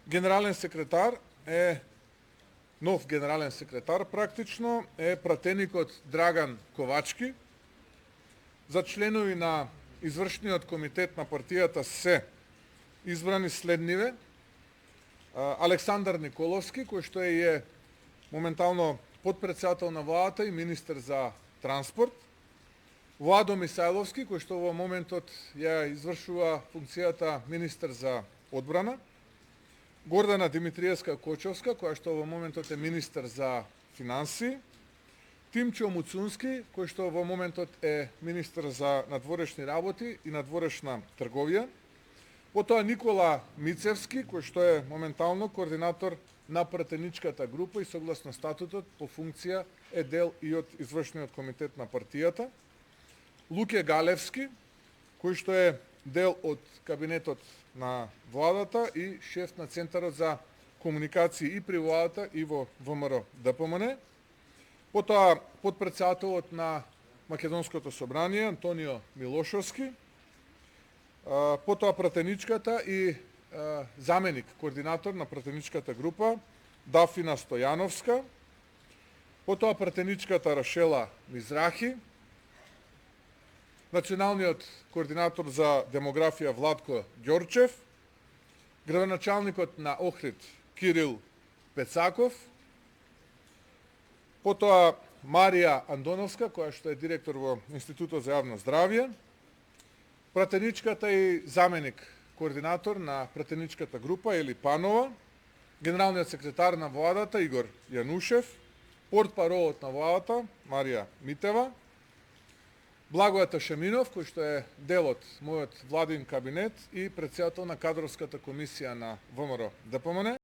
генерален секретар е нов генерален секретар практично е пратеникот Драган Ковачки. За членови на извршниот комитет на партијата се избрани следниве: Александар Николовски, кој што е моментално подпредседател на владата и министер за транспорт; Владо Мисајловски, кој што во моментот ја извршува функцијата министер за одбрана; Гордана Димитриевска Кочовска, која што во моментот е министер за финансии; Тимчо Муцунски, кој што во моментот е министер за надворешни работи и надворешна трговија; потоа Никола Мицевски, кој што е моментално координатор на пратеничката група и согласно статутот по функција е дел и од извршниот комитет на партијата; Луке Галевски, кој што е дел од кабинетот на владата и шеф на Центарот за комуникации и при владата и во ВМРО ДПМН; потоа подпредседателот на Македонското собрание Антонио Милошовски; потоа пратеничката и заменик координатор на пратеничката група Дафина Стојановска; потоа пратеничката Рашела Мизрахи; националниот координатор за демографија Владко Ѓорчев; градоначалникот на Охрид Кирил Пецаков; потоа Марија Андоновска, која што е директор во Институтот за јавно здравје; пратеничката и заменик координатор на пратеничката група Ели Панова; генералниот секретар на владата Игор Јанушев; портпаролот на владата Марија Митева; Благојата Шеминов, кој што е дел од мојот владин кабинет и претседател на кадровската комисија на ВМРО ДПМН.